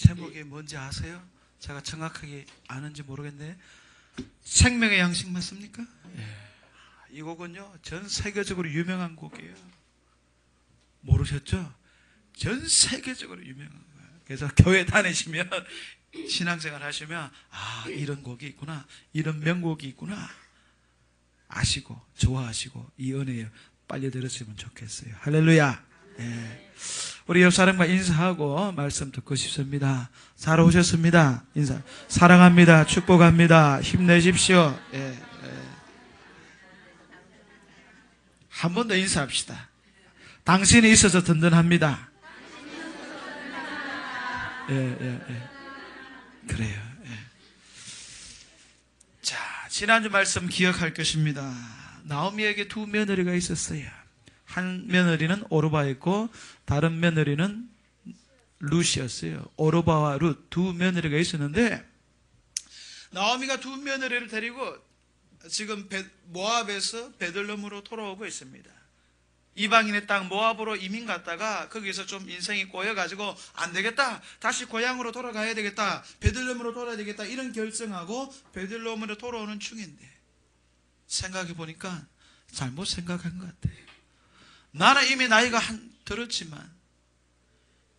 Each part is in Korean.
제목이 뭔지 아세요? 제가 정확하게 아는지 모르겠는데 생명의 양식 맞습니까? 예. 이 곡은요 전 세계적으로 유명한 곡이에요. 모르셨죠? 전 세계적으로 유명한 거예요. 그래서 교회 다니시면 신앙생활 하시면 아 이런 곡이 있구나, 이런 명곡이 있구나 아시고 좋아하시고 이 은혜에 빨리 들으시면 좋겠어요. 할렐루야. 예. 우리 옆 사람과 인사하고 말씀 듣고 싶습니다. 잘 오셨습니다. 인사. 사랑합니다. 축복합니다. 힘내십시오. 예, 예. 한 번 더 인사합시다. 당신이 있어서 든든합니다. 예, 예, 예. 그래요. 예. 자, 지난주 말씀 기억할 것입니다. 나오미에게 두 며느리가 있었어요. 한 며느리는 오르바였고 다른 며느리는 룻이었어요. 오르바와 룻 두 며느리가 있었는데 나오미가 두 며느리를 데리고 지금 모압에서 베들레헴으로 돌아오고 있습니다. 이방인의 땅 모압으로 이민 갔다가 거기서 좀 인생이 꼬여가지고 안 되겠다, 다시 고향으로 돌아가야 되겠다, 베들레헴으로 돌아야 되겠다 이런 결정하고 베들레헴으로 돌아오는 중인데 생각해 보니까 잘못 생각한 것 같아요. 나는 이미 나이가 들었지만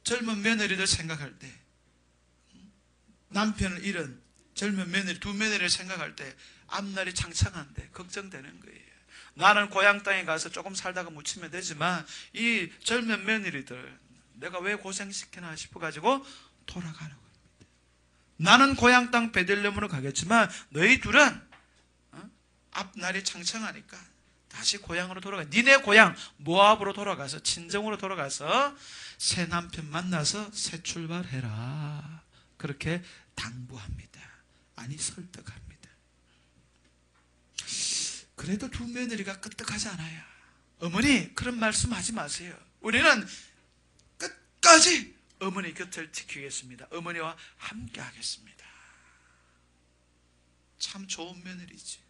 젊은 며느리들 생각할 때, 남편을 잃은 젊은 며느리 두 며느리를 생각할 때 앞날이 창창한데 걱정되는 거예요. 나는 고향 땅에 가서 조금 살다가 묻히면 되지만 이 젊은 며느리들 내가 왜 고생시키나 싶어가지고 돌아가는 겁니다. 나는 고향 땅 베들레헴으로 가겠지만 너희 둘은 앞날이 창창하니까 다시 고향으로 돌아가. 니네 고향 모압으로 돌아가서 친정으로 돌아가서 새 남편 만나서 새 출발해라. 그렇게 당부합니다. 아니 설득합니다. 그래도 두 며느리가 끄떡하지 않아요. 어머니 그런 말씀하지 마세요. 우리는 끝까지 어머니 곁을 지키겠습니다. 어머니와 함께 하겠습니다. 참 좋은 며느리지.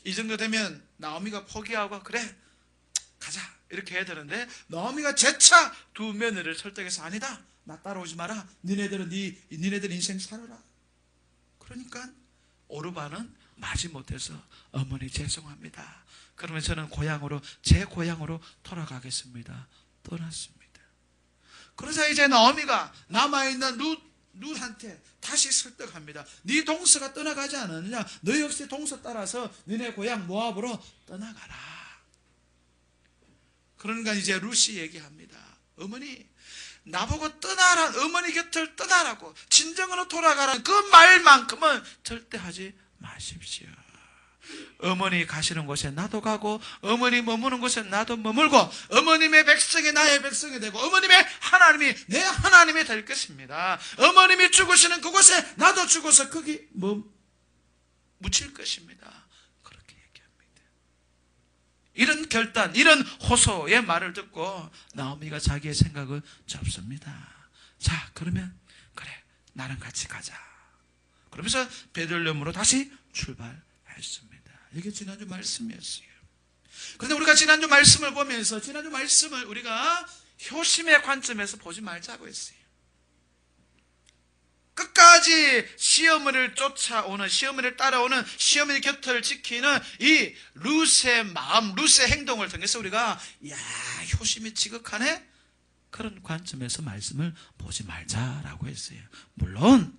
이 정도 되면 나오미가 포기하고 그래 가자 이렇게 해야 되는데 나오미가 재차 두 며느리를 설득해서 아니다, 나 따라오지 마라, 니네들 인생 살아라. 그러니까 오르바는 마지못해서 어머니 죄송합니다, 그러면 저는 제 고향으로 돌아가겠습니다. 떠났습니다. 그러자 이제 나오미가 남아있는 룻한테 다시 설득합니다. 네 동서가 떠나가지 않았느냐? 너 역시 동서 따라서 너네 고향 모압으로 떠나가라. 그러니까 이제 룻이 얘기합니다. 어머니 나보고 떠나라, 어머니 곁을 떠나라고 친정으로 돌아가라는 그 말만큼은 절대 하지 마십시오. 어머니 가시는 곳에 나도 가고 어머니 머무는 곳에 나도 머물고 어머님의 백성이 나의 백성이 되고 어머님의 하나님이 내 하나님이 될 것입니다. 어머님이 죽으시는 그곳에 나도 죽어서 거기 묻힐 것입니다. 그렇게 얘기합니다. 이런 결단, 이런 호소의 말을 듣고 나오미가 자기의 생각을 접습니다. 자, 그러면 그래 나랑 같이 가자. 그러면서 베들레헴으로 다시 출발했습니다. 이게 지난주 말씀이었어요. 그런데 우리가 지난주 말씀을 보면서 지난주 말씀을 우리가 효심의 관점에서 보지 말자고 했어요. 끝까지 시어머니를 쫓아오는, 시어머니를 따라오는, 시어머니 곁을 지키는 이 룻의 마음, 룻의 행동을 통해서 우리가 야 효심이 지극하네, 그런 관점에서 말씀을 보지 말자라고 했어요. 물론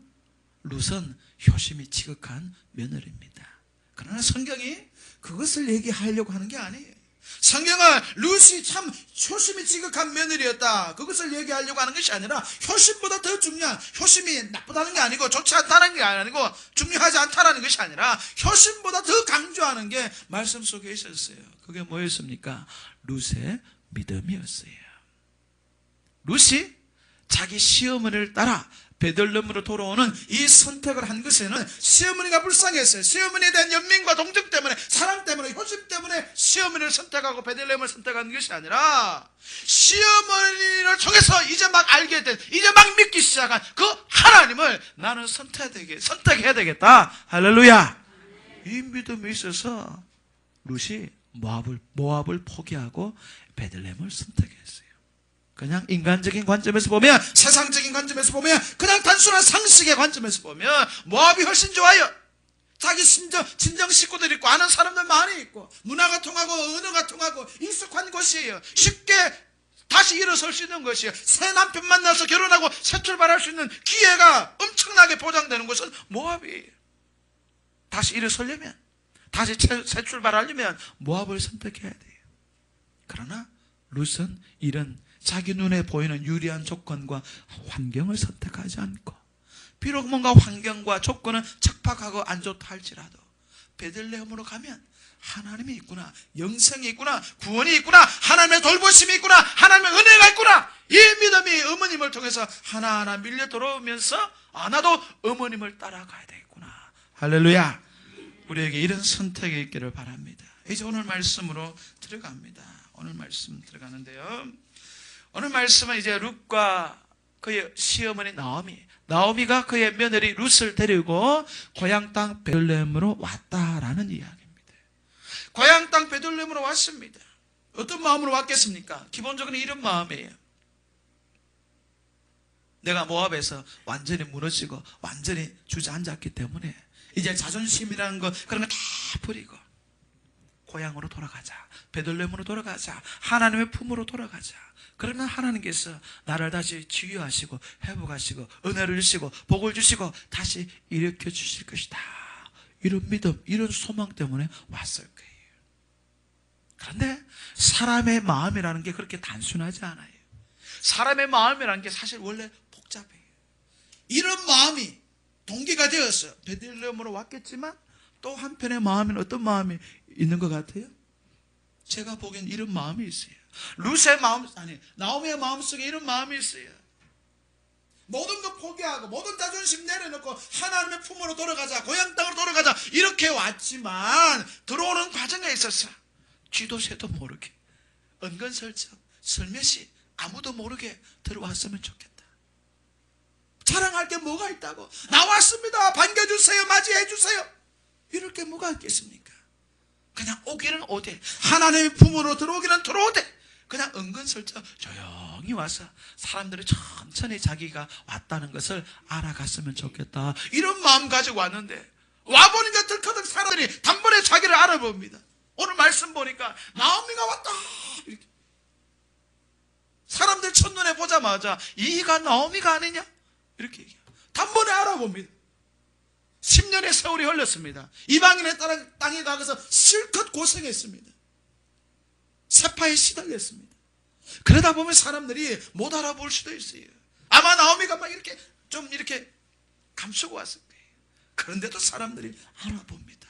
룻은 효심이 지극한 며느리입니다. 그러나 성경이 그것을 얘기하려고 하는 게 아니에요. 성경은 룻이 참 효심이 지극한 며느리였다, 그것을 얘기하려고 하는 것이 아니라 효심보다 더 중요한, 효심이 나쁘다는 게 아니고 좋지 않다는 게 아니고 중요하지 않다는 것이 아니라 효심보다 더 강조하는 게 말씀 속에 있었어요. 그게 뭐였습니까? 룻의 믿음이었어요. 룻이 자기 시어머니를 따라 베들레헴으로 돌아오는 이 선택을 한 것에는 시어머니가 불쌍했어요. 시어머니에 대한 연민과 동정 때문에, 사랑 때문에, 효심 때문에 시어머니를 선택하고 베들레헴을 선택한 것이 아니라 시어머니를 통해서 이제 막 알게 된, 이제 막 믿기 시작한 그 하나님을 나는 선택해야 되겠다. 할렐루야. 이 믿음이 있어서 룻이 모압을 포기하고 베들레헴을 선택했어요. 그냥 인간적인 관점에서 보면, 세상적인 관점에서 보면, 그냥 단순한 상식의 관점에서 보면 모압이 훨씬 좋아요. 자기 친정 식구들 있고 아는 사람들 많이 있고 문화가 통하고 언어가 통하고 익숙한 곳이에요. 쉽게 다시 일어설 수 있는 것이에요. 새 남편 만나서 결혼하고 새 출발할 수 있는 기회가 엄청나게 보장되는 곳은 모압이에요. 다시 일어서려면, 다시 새 출발하려면 모압을 선택해야 돼요. 그러나 룻은 이런 자기 눈에 보이는 유리한 조건과 환경을 선택하지 않고, 비록 뭔가 환경과 조건은 척박하고 안 좋다 할지라도 베들레헴으로 가면 하나님이 있구나, 영생이 있구나, 구원이 있구나, 하나님의 돌보심이 있구나, 하나님의 은혜가 있구나, 이 믿음이 어머님을 통해서 하나하나 밀려 들어오면서 나도 어머님을 따라가야 되겠구나. 할렐루야. 우리에게 이런 선택이 있기를 바랍니다. 이제 오늘 말씀으로 들어갑니다. 오늘 말씀 들어가는데요, 오늘 말씀은 이제 룻과 그의 시어머니 나오미가 그의 며느리 룻을 데리고 고향 땅 베들레헴으로 왔다라는 이야기입니다. 고향 땅 베들레헴으로 왔습니다. 어떤 마음으로 왔겠습니까? 기본적으로 이런 마음이에요. 내가 모압에서 완전히 무너지고 완전히 주저앉았기 때문에 이제 자존심이라는 거, 그런 거 다 버리고 고향으로 돌아가자, 베들레헴으로 돌아가자, 하나님의 품으로 돌아가자. 그러면 하나님께서 나를 다시 치유하시고 회복하시고 은혜를 주시고 복을 주시고 다시 일으켜 주실 것이다. 이런 믿음, 이런 소망 때문에 왔을 거예요. 그런데 사람의 마음이라는 게 그렇게 단순하지 않아요. 사람의 마음이라는 게 사실 원래 복잡해요. 이런 마음이 동기가 되어서 베들레헴으로 왔겠지만 또 한편의 마음에는 어떤 마음이 있는 것 같아요? 제가 보기엔 이런 마음이 있어요. 룻의 마음, 나오미의 마음속에 이런 마음이 있어요. 모든 거 포기하고 모든 자존심 내려놓고 하나님의 품으로 돌아가자, 고향 땅으로 돌아가자, 이렇게 왔지만 들어오는 과정에 있어서 쥐도 새도 모르게 은근슬쩍 슬며시 아무도 모르게 들어왔으면 좋겠다. 자랑할 게 뭐가 있다고, 나왔습니다, 반겨주세요, 맞이해주세요, 이럴 게 뭐가 있겠습니까? 그냥 오기는 오되, 하나님의 품으로 들어오기는 들어오되, 그냥 은근슬쩍 조용히 와서 사람들이 천천히 자기가 왔다는 것을 알아갔으면 좋겠다, 이런 마음 가지고 왔는데 와보니까 들커덕 사람들이 단번에 자기를 알아봅니다. 오늘 말씀 보니까 나오미가 왔다, 이렇게 사람들 첫눈에 보자마자 이가 나오미가 아니냐 이렇게 얘기해요. 단번에 알아봅니다. 10년의 세월이 흘렀습니다. 이방인의 땅에 가서 실컷 고생했습니다. 세파에 시달렸습니다. 그러다 보면 사람들이 못 알아볼 수도 있어요. 아마 나오미가 막 이렇게 좀 이렇게 감추고 왔을 거예요. 그런데도 사람들이 알아봅니다.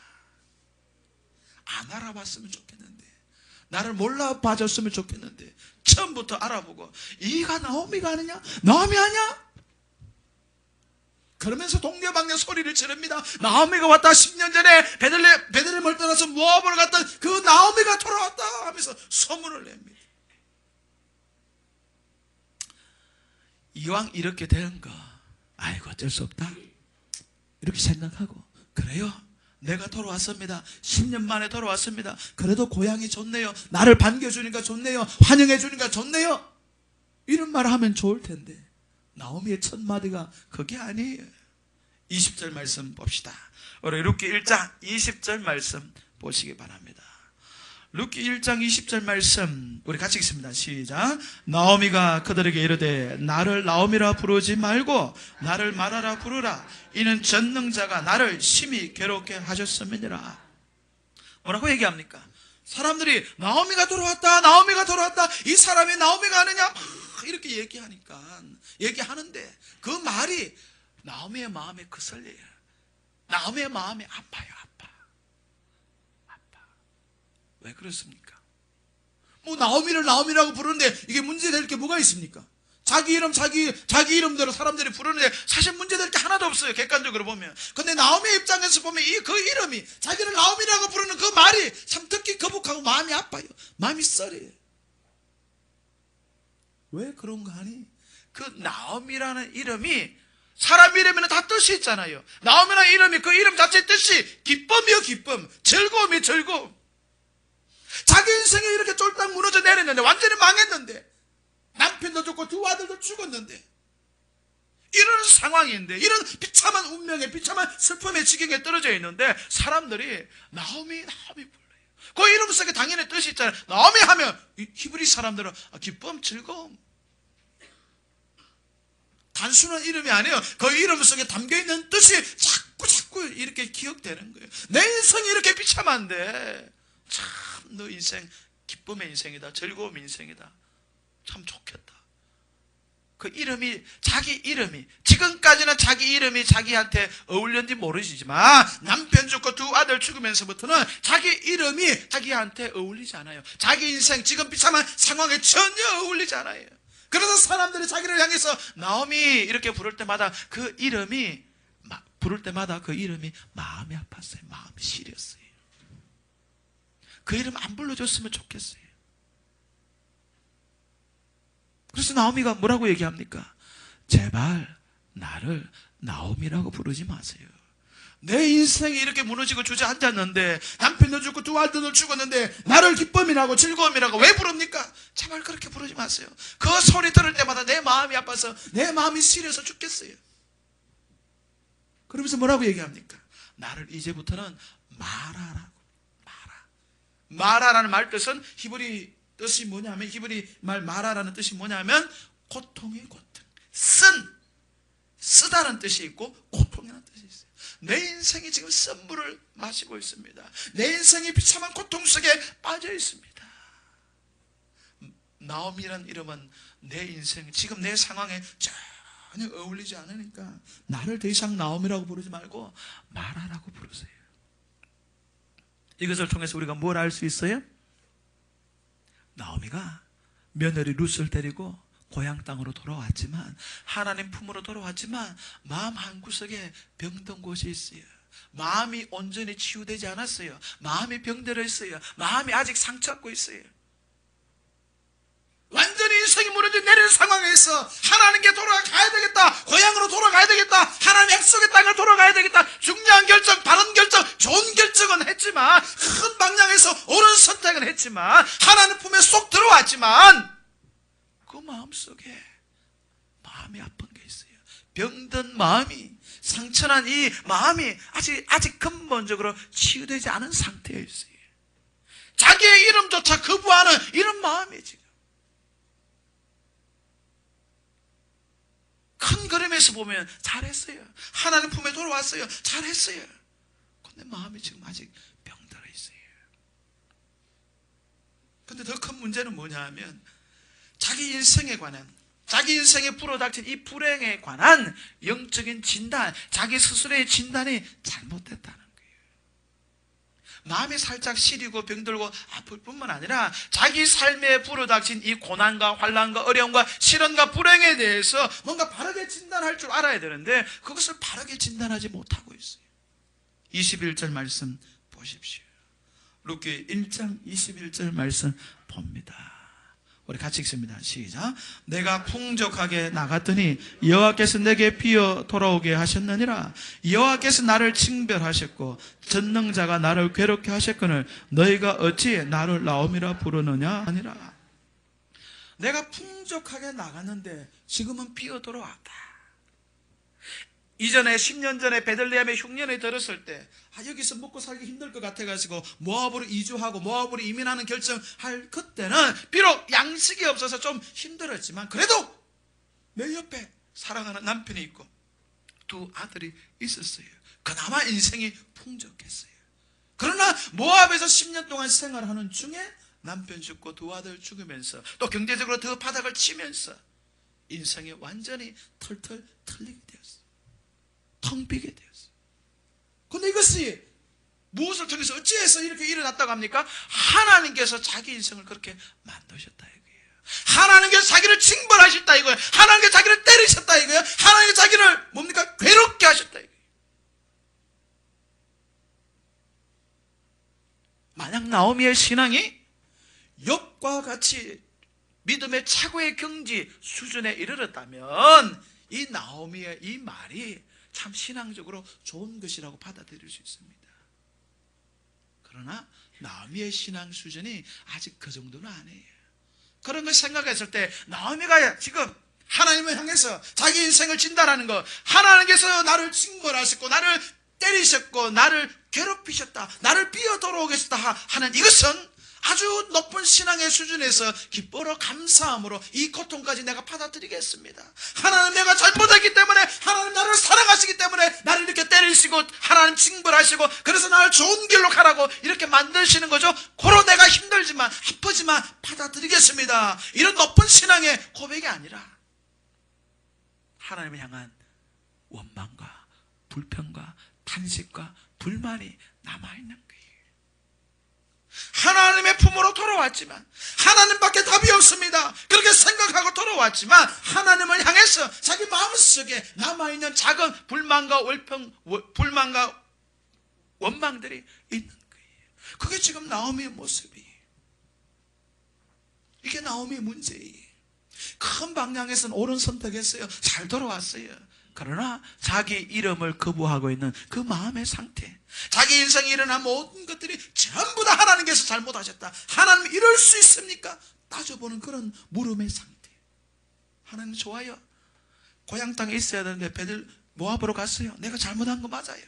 안 알아봤으면 좋겠는데, 나를 몰라봐줬으면 좋겠는데 처음부터 알아보고 이가 나오미가 아니냐, 나오미 아니야? 그러면서 동네방네 소리를 지릅니다. 나오미가 왔다, 10년 전에 베들레헴을 떠나서 모압으로 갔던 그 나오미가 돌아왔다 하면서 소문을 냅니다. 이왕 이렇게 되는 거, 아이고 어쩔 수 없다 이렇게 생각하고, 그래요, 내가 돌아왔습니다, 10년 만에 돌아왔습니다, 그래도 고향이 좋네요, 나를 반겨주니까 좋네요, 환영해주니까 좋네요, 이런 말을 하면 좋을 텐데 나오미의 첫 마디가 그게 아니에요. 20절 말씀 봅시다. 우리 룻기 1장 20절 말씀 보시기 바랍니다. 룻기 1장 20절 말씀 우리 같이 읽습니다. 시작. 나오미가 그들에게 이르되 나를 나오미라 부르지 말고 나를 마라라 부르라. 이는 전능자가 나를 심히 괴롭게 하셨음이니라. 뭐라고 얘기합니까? 사람들이 나오미가 돌아왔다, 나오미가 돌아왔다, 이 사람이 나오미가 아니냐 이렇게 얘기하는데 그 말이 나오미의 마음에 거슬려요. 나오미의 마음이 아파요. 아파. 왜 그렇습니까? 뭐 나오미를 나오미라고 부르는데 이게 문제될 게 뭐가 있습니까? 자기 이름대로 사람들이 부르는데 사실 문제될 게 하나도 없어요, 객관적으로 보면. 근데 나오미의 입장에서 보면 그 이름이, 자기를 나오미라고 부르는 그 말이 참 듣기 거북하고 마음이 아파요. 마음이 썰어요. 왜 그런가 하니, 그 나오미라는 이름이 사람 이름에는 다 뜻이 있잖아요. 나오미라는 이름이 그 이름 자체의 뜻이 기쁨이요, 기쁨, 즐거움이 즐거움. 자기 인생이 이렇게 쫄딱 무너져 내렸는데, 완전히 망했는데 남편도 죽고 두 아들도 죽었는데, 이런 상황인데, 이런 비참한 운명에, 비참한 슬픔의 지경에 떨어져 있는데 사람들이 나오미 불러요. 그 이름 속에 당연히 뜻이 있잖아요. 나오미 하면 히브리 사람들은 기쁨, 즐거움, 단순한 이름이 아니에요. 그 이름 속에 담겨있는 뜻이 자꾸 이렇게 기억되는 거예요. 내 인생이 이렇게 비참한데 참 너 인생 기쁨의 인생이다, 즐거움 인생이다, 참 좋겠다. 그 이름이, 자기 이름이, 지금까지는 자기 이름이 자기한테 어울렸는지 모르시지만 남편 죽고 두 아들 죽으면서부터는 자기 이름이 자기한테 어울리지 않아요. 자기 인생 지금 비참한 상황에 전혀 어울리지 않아요. 그래서 사람들이 자기를 향해서 나오미 이렇게 부를 때마다 그 이름이 마음이 아팠어요. 마음이 시렸어요. 그 이름 안 불러줬으면 좋겠어요. 그래서 나오미가 뭐라고 얘기합니까? 제발 나를 나오미라고 부르지 마세요. 내 인생이 이렇게 무너지고 주저앉았는데, 남편도 죽고 두 아들도 죽었는데 나를 기쁨이라고 즐거움이라고 왜 부릅니까? 제발 그렇게 부르지 마세요. 그 소리 들을 때마다 내 마음이 아파서, 내 마음이 시려서 죽겠어요. 그러면서 뭐라고 얘기합니까? 나를 이제부터는 마라라고. 마라라는 말 뜻은, 히브리 뜻이 뭐냐면, 히브리 말 마라라는 뜻이 뭐냐면 고통의 고통, 쓰다는 뜻이 있고 고통이라는 뜻이 있어요. 내 인생이 지금 쓴 물을 마시고 있습니다. 내 인생이 비참한 고통 속에 빠져 있습니다. 나오미라는 이름은 내 인생, 지금 내 상황에 전혀 어울리지 않으니까 나를 더 이상 나오미라고 부르지 말고 마라라고 부르세요. 이것을 통해서 우리가 뭘 알 수 있어요? 나오미가 며느리 룻을 데리고 고향 땅으로 돌아왔지만, 하나님 품으로 돌아왔지만 마음 한구석에 병든 곳이 있어요. 마음이 온전히 치유되지 않았어요. 마음이 병들어 있어요. 마음이 아직 상처받고 있어요. 완전히 인생이 무너져 내리는 상황에서 하나님께 돌아가야 되겠다, 고향으로 돌아가야 되겠다, 하나님 약속의 땅을 돌아가야 되겠다, 중요한 결정, 바른 결정, 좋은 결정은 했지만, 큰 방향에서 옳은 선택은 했지만, 하나님 품에 쏙 들어왔지만 그 마음속에 마음이 아픈 게 있어요. 병든 마음이, 상처난 이 마음이 아직 근본적으로 치유되지 않은 상태에 있어요. 자기의 이름조차 거부하는 이런 마음이 지금. 큰 그림에서 보면 잘했어요. 하나님 품에 돌아왔어요. 잘했어요. 근데 마음이 지금 아직 병들어 있어요. 근데 더 큰 문제는 뭐냐 하면, 자기 인생에 관한, 자기 인생에 불어닥친 이 불행에 관한 영적인 진단, 자기 스스로의 진단이 잘못됐다는 거예요. 마음이 살짝 시리고 병들고 아플 뿐만 아니라 자기 삶에 불어닥친 이 고난과 환난과 어려움과 시련과 불행에 대해서 뭔가 바르게 진단할 줄 알아야 되는데 그것을 바르게 진단하지 못하고 있어요. 21절 말씀 보십시오. 룻기 1장 21절 말씀 봅니다. 우리 같이 읽습니다. 시작. 내가 풍족하게 나갔더니 여호와께서 내게 비어 돌아오게 하셨느니라. 여호와께서 나를 징별하셨고 전능자가 나를 괴롭게 하셨거늘 너희가 어찌 나를 나오미라 부르느냐 아니라. 내가 풍족하게 나갔는데 지금은 비어 돌아왔다. 이전에 10년 전에 베들레헴에 흉년에 들었을 때 여기서 먹고 살기 힘들 것 같아가지고 모압으로 이주하고 모압으로 이민하는 결정할 그때는 비록 양식이 없어서 좀 힘들었지만 그래도 내 옆에 사랑하는 남편이 있고 두 아들이 있었어요. 그나마 인생이 풍족했어요. 그러나 모압에서 10년 동안 생활하는 중에 남편 죽고 두 아들 죽으면서 또 경제적으로 더 바닥을 치면서 인생이 완전히 털털 털리게 되었어요. 텅 비게 되었어요. 그런데 이것이 무엇을 통해서 어찌해서 이렇게 일어났다고 합니까? 하나님께서 자기 인생을 그렇게 만드셨다 이거예요. 하나님께서 자기를 징벌하셨다 이거예요. 하나님께서 자기를 때리셨다 이거예요. 하나님께서 자기를 뭡니까? 괴롭게 하셨다 이거예요. 만약 나오미의 신앙이 욥과 같이 믿음의 최고의 경지 수준에 이르렀다면 이 나오미의 이 말이 참 신앙적으로 좋은 것이라고 받아들일 수 있습니다. 그러나 나오미의 신앙 수준이 아직 그 정도는 아니에요. 그런 걸 생각했을 때 나오미가 지금 하나님을 향해서 자기 인생을 진단하는 것, 하나님께서 나를 징벌하셨고 나를 때리셨고 나를 괴롭히셨다, 나를 비어 돌아오겠다 하는 이것은 아주 높은 신앙의 수준에서 기뻐로 감사함으로 이 고통까지 내가 받아들이겠습니다. 하나님, 내가 잘못했기 때문에, 하나님 나를 사랑하시기 때문에 나를 이렇게 때리시고 하나님 징벌하시고 그래서 나를 좋은 길로 가라고 이렇게 만드시는 거죠. 고로 내가 힘들지만 아프지만 받아들이겠습니다. 이런 높은 신앙의 고백이 아니라 하나님을 향한 원망과 불평과 탄식과 불만이 남아있는 거예요. 하나님의 품으로 돌아왔지만 하나님밖에 답이 없습니다. 그렇게 생각하고 돌아왔지만 하나님을 향해서 자기 마음속에 남아있는 작은 불만과 불만과 원망들이 있는 거예요. 그게 지금 나오미의 모습이에요. 이게 나오미의 문제예요. 큰 방향에서는 옳은 선택했어요. 잘 돌아왔어요. 그러나 자기 이름을 거부하고 있는 그 마음의 상태, 자기 인생에 일어난 모든 것들이 전부 다 하나님께서 잘못하셨다, 하나님 이럴 수 있습니까? 따져보는 그런 물음의 상태. 하나님 좋아요. 고향 땅에 있어야 되는데 베들 모압으로 갔어요. 내가 잘못한 거 맞아요.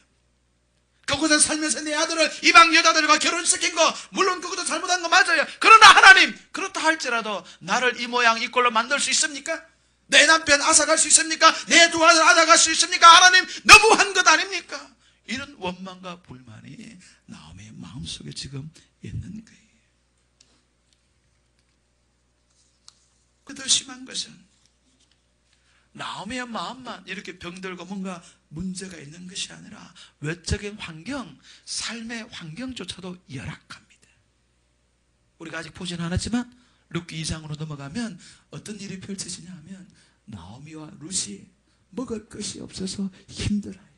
그곳에 살면서 내 아들을 이방 여자들과 결혼시킨 거, 물론 그것도 잘못한 거 맞아요. 그러나 하나님, 그렇다 할지라도 나를 이 모양 이 꼴로 만들 수 있습니까? 내 남편 앗아갈 수 있습니까? 내 두 아들 앗아갈 수 있습니까? 하나님, 너무한 것 아닙니까? 이런 원망과 불만이 나오미의 마음속에 지금 있는 거예요. 더 심한 것은 나오미의 마음만 이렇게 병들고 뭔가 문제가 있는 것이 아니라 외적인 환경, 삶의 환경조차도 열악합니다. 우리가 아직 보지는 않았지만 룻기 2장으로 넘어가면 어떤 일이 펼쳐지냐 하면 나오미와 룻이 먹을 것이 없어서 힘들어요.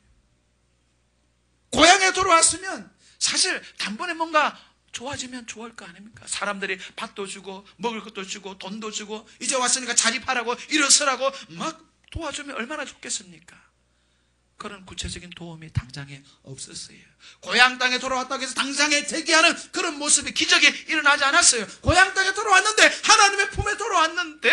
고향에 돌아왔으면 사실 단번에 뭔가 좋아지면 좋을 거 아닙니까? 사람들이 밭도 주고 먹을 것도 주고 돈도 주고 이제 왔으니까 자립하라고 일어서라고 막 도와주면 얼마나 좋겠습니까? 그런 구체적인 도움이 당장에 없었어요. 고향 땅에 돌아왔다고 해서 당장에 대기하는 그런 모습이, 기적이 일어나지 않았어요. 고향 땅에 돌아왔는데, 하나님의 품에 돌아왔는데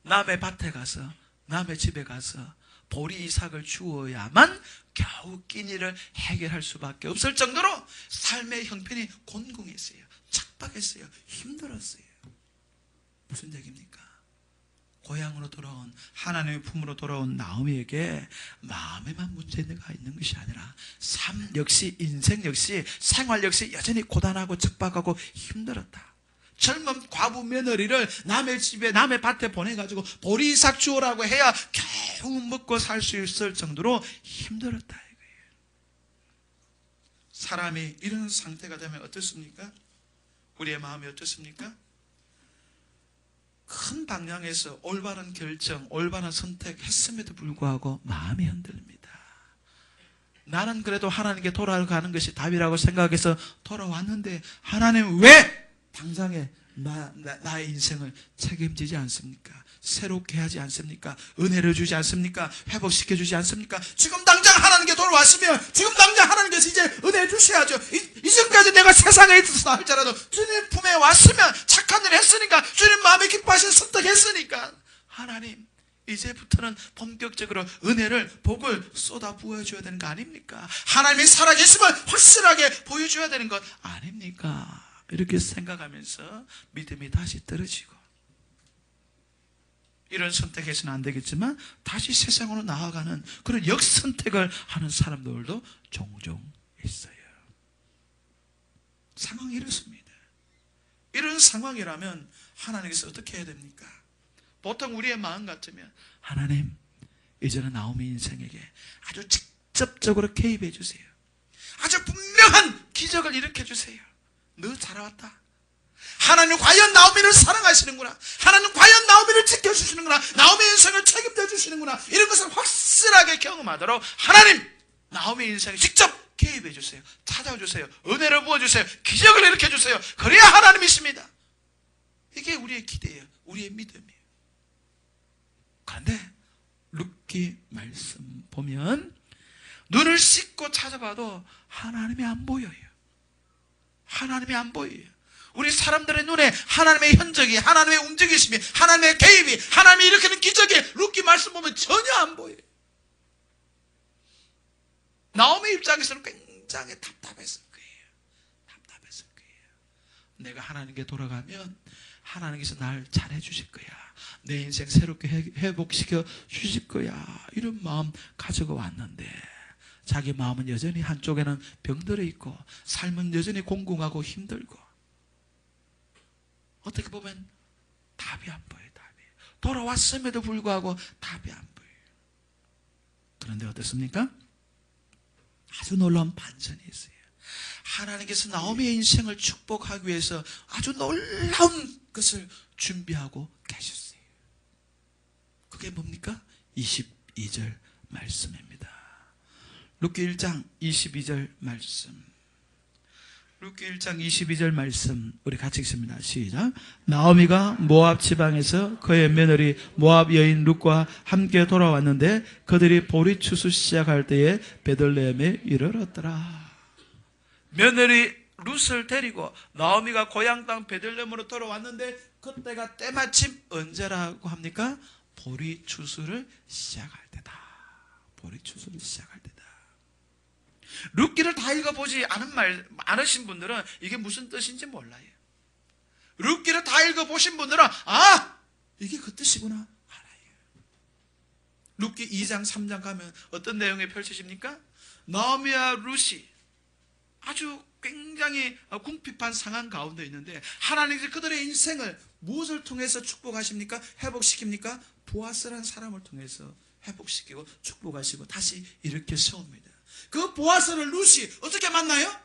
남의 밭에 가서, 남의 집에 가서 보리 이삭을 주어야만 겨우 끼니를 해결할 수밖에 없을 정도로 삶의 형편이 곤궁했어요. 척박했어요. 힘들었어요. 무슨 얘기입니까? 고향으로 돌아온, 하나님의 품으로 돌아온 나오미에게 마음에만 문제가 있는 것이 아니라 삶 역시, 인생 역시, 생활 역시 여전히 고단하고 척박하고 힘들었다. 젊은 과부 며느리를 남의 집에, 남의 밭에 보내가지고 보리삭 주오라고 해야 겨우 먹고 살 수 있을 정도로 힘들었다 이거예요. 사람이 이런 상태가 되면 어떻습니까? 우리의 마음이 어떻습니까? 큰 방향에서 올바른 결정, 올바른 선택했음에도 불구하고 마음이 흔들립니다. 나는 그래도 하나님께 돌아가는 것이 답이라고 생각해서 돌아왔는데 하나님 왜 당장에 나의 인생을 책임지지 않습니까? 새롭게 하지 않습니까? 은혜를 주지 않습니까? 회복시켜주지 않습니까? 지금 당장 하나님께 돌아왔으면 지금 당장 하나님께서 이제 은혜 주셔야죠. 이전까지 내가 세상에 있었다 할지라도 주님 품에 왔으면 착한 일 했으니까, 주님 마음에 기뻐하신 선택했으니까 하나님 이제부터는 본격적으로 은혜를, 복을 쏟아 부어줘야 되는 거 아닙니까? 하나님이 살아계심을 확실하게 보여줘야 되는 것 아닙니까? 이렇게 생각하면서 믿음이 다시 떨어지고, 이런 선택해서는 안 되겠지만 다시 세상으로 나아가는 그런 역선택을 하는 사람들도 종종 있어요. 상황이 이렇습니다. 이런 상황이라면 하나님께서 어떻게 해야 됩니까? 보통 우리의 마음 같으면 하나님 이제는 나오미 인생에게 아주 직접적으로 개입해 주세요. 아주 분명한 기적을 일으켜 주세요. 너 잘해왔다. 하나님 과연 나오미를 사랑하시는구나. 하나님 과연 나오미를 지켜주시는구나. 나오미 인생을 책임져 주시는구나. 이런 것을 확실하게 경험하도록 하나님 나오미 인생에 직접 개입해 주세요. 찾아와 주세요. 은혜를 부어주세요. 기적을 일으켜 주세요. 그래야 하나님이십니다. 이게 우리의 기대예요. 우리의 믿음이에요. 그런데 룻기 말씀 보면 눈을 씻고 찾아봐도 하나님이 안 보여요. 하나님이 안 보여요. 우리 사람들의 눈에 하나님의 현적이, 하나님의 움직이심이, 하나님의 개입이, 하나님이 일으키는 기적이 룻기 말씀 보면 전혀 안 보여요. 나오미 입장에서는 굉장히 답답했을 거예요. 답답했을 거예요. 내가 하나님께 돌아가면 하나님께서 날 잘해주실 거야. 내 인생 새롭게 회복시켜 주실 거야. 이런 마음 가지고 왔는데 자기 마음은 여전히 한쪽에는 병들어 있고 삶은 여전히 공공하고 힘들고 어떻게 보면 답이 안 보여요. 답이. 돌아왔음에도 불구하고 답이 안 보여요. 그런데 어떻습니까? 아주 놀라운 반전이 있어요. 하나님께서 나오미의 인생을 축복하기 위해서 아주 놀라운 것을 준비하고 계셨어요. 그게 뭡니까? 22절 말씀입니다. 룻기 1장 22절 말씀. 룻기 1장 22절 말씀 우리 같이 읽습니다. 시작. 나오미가 모압 지방에서 그의 며느리 모압 여인 룻과 함께 돌아왔는데 그들이 보리 추수 시작할 때에 베들레헴에 이르렀더라. 며느리 룻을 데리고 나오미가 고향 땅 베들레헴으로 돌아왔는데 그때가 때마침 언제라고 합니까? 보리 추수를 시작할 때다. 보리 추수를 시작할 때다. 룻기를 다 읽어보지 않으신 분들은 이게 무슨 뜻인지 몰라요. 룻기를 다 읽어보신 분들은 이게 그 뜻이구나 알아요. 룻기 2장 3장 가면 어떤 내용이 펼쳐집니까? 나오미와 룻이 아주 굉장히 궁핍한 상황 가운데 있는데 하나님께서 그들의 인생을 무엇을 통해서 축복하십니까? 회복시킵니까? 보아스라는 사람을 통해서 회복시키고 축복하시고 다시 일으켜 세웁니다. 그 보아스를 룻이 어떻게 만나요?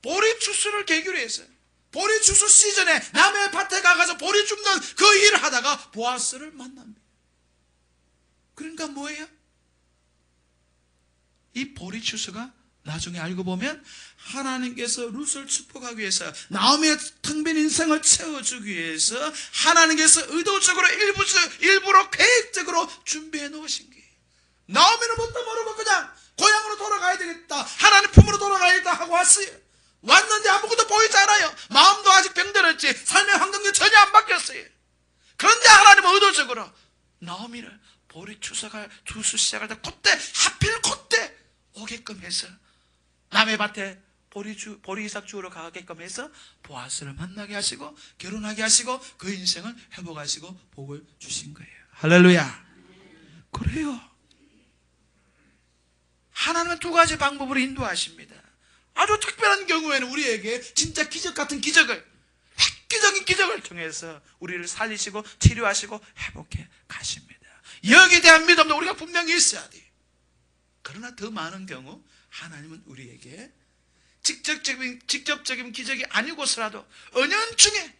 보리 추수를 계기로 했어요. 보리 추수 시즌에 남의 밭에 가서 보리 줍는 그 일을 하다가 보아스를 만납니다. 그러니까 뭐예요? 이 보리 추수가 나중에 알고 보면 하나님께서 룻을 축복하기 위해서 나오미의 텅 빈 인생을 채워주기 위해서 하나님께서 의도적으로 일부러 계획적으로 준비해 놓으신 거예요. 나오미는 뭣도 모르고 그냥 고향으로 돌아가야 되겠다, 하나님 품으로 돌아가야겠다 하고 왔어요. 왔는데 아무것도 보이지 않아요. 마음도 아직 병들었지 삶의 환경도 전혀 안 바뀌었어요. 그런데 하나님은 의도적으로 나오미를 보리 추수 시작할 때 그때 하필 그때 오게끔 해서 남의 밭에 보리 이삭 주우러 가게끔 해서 보아스를 만나게 하시고 결혼하게 하시고 그 인생을 회복하시고 복을 주신 거예요. 할렐루야. 그래요. 하나님은 두 가지 방법으로 인도하십니다. 아주 특별한 경우에는 우리에게 진짜 기적 같은 기적을, 획기적인 기적을 통해서 우리를 살리시고 치료하시고 회복해 가십니다. 여기에 대한 믿음도 우리가 분명히 있어야 돼요. 그러나 더 많은 경우 하나님은 우리에게 직접적인 기적이 아니고서라도 은연중에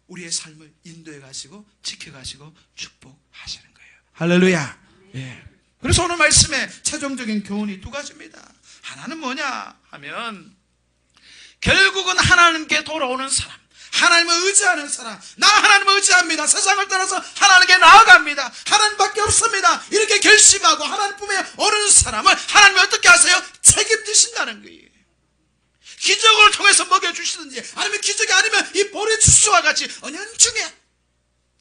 우리의 삶을 인도해 가시고 지켜가시고 축복하시는 거예요. 할렐루야. 예. 그래서 오늘 말씀의 최종적인 교훈이 두 가지입니다. 하나는 뭐냐 하면 결국은 하나님께 돌아오는 사람, 하나님을 의지하는 사람, 나 하나님을 의지합니다, 세상을 떠나서 하나님께 나아갑니다, 하나님밖에 없습니다, 이렇게 결심하고 하나님 품에 오는 사람을 하나님이 어떻게 하세요? 책임지신다는 거예요. 기적을 통해서 먹여주시든지 아니면 기적이 아니면 이 보리 추수와 같이 은연중에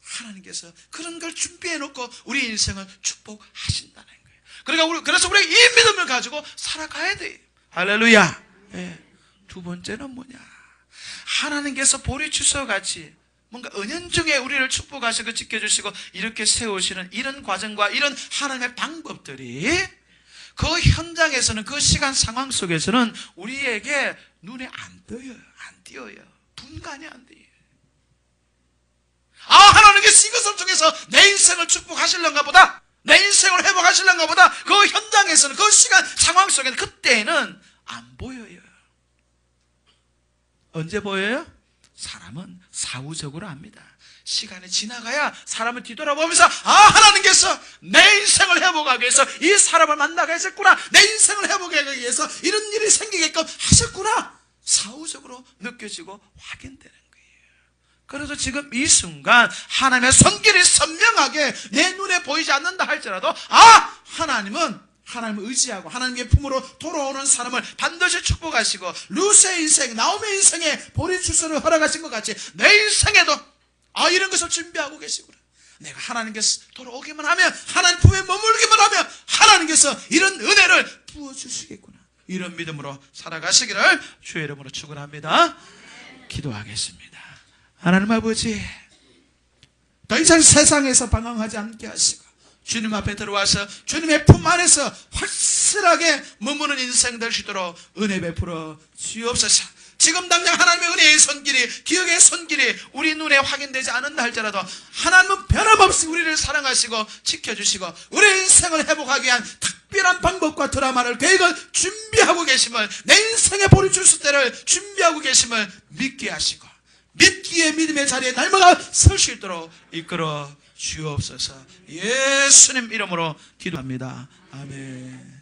하나님께서 그런 걸 준비해놓고 우리 인생을 축복하신다는 거예요. 그래서 우리가 이 믿음을 가지고 살아가야 돼요. 할렐루야. 네. 두 번째는 뭐냐, 하나님께서 보리 추수와 같이 뭔가 은연중에 우리를 축복하시고 지켜주시고 이렇게 세우시는 이런 과정과 이런 하나님의 방법들이 그 현장에서는, 그 시간 상황 속에서는 우리에게 눈에 안 띄어요. 분간이 안 돼요. 하나님께서 이것을 통해서 내 인생을 축복하실런가 보다, 내 인생을 회복하실런가 보다, 그 현장에서는, 그 시간 상황 속에는 그때는 안 보여요. 언제 보여요? 사람은 사후적으로 압니다. 시간이 지나가야 사람을 뒤돌아보면서 하나님께서 내 인생을 회복하기 위해서 이 사람을 만나게 하셨구나, 내 인생을 회복하기 위해서 이런 일이 생기게끔 하셨구나, 사후적으로 느껴지고 확인되는 거예요. 그래서 지금 이 순간 하나님의 손길이 선명하게 내 눈에 보이지 않는다 할지라도 하나님은 하나님을 의지하고 하나님의 품으로 돌아오는 사람을 반드시 축복하시고 룻의 인생, 나오미의 인생에 보리 추수를 허락하신 것 같이 내 인생에도 이런 것을 준비하고 계시구나. 내가 하나님께서 돌아오기만 하면, 하나님 품에 머물기만 하면 하나님께서 이런 은혜를 부어주시겠구나. 이런 믿음으로 살아가시기를 주의 이름으로 축원합니다. 기도하겠습니다. 하나님 아버지, 더 이상 세상에서 방황하지 않게 하시고 주님 앞에 들어와서 주님의 품 안에서 확실하게 머무는 인생 될 수 있도록 은혜 베풀어 주옵소서. 지금 당장 하나님의 은혜의 손길이, 기억의 손길이 우리 눈에 확인되지 않는다 할지라도 하나님은 변함없이 우리를 사랑하시고 지켜주시고 우리 인생을 회복하기 위한 특별한 방법과 드라마를, 계획을 준비하고 계심을, 내 인생의 보리 주스 때를 준비하고 계심을 믿게 하시고 믿기에 믿음의 자리에 날마다 설 수 있도록 이끌어 주옵소서. 예수님 이름으로 기도합니다. 아멘.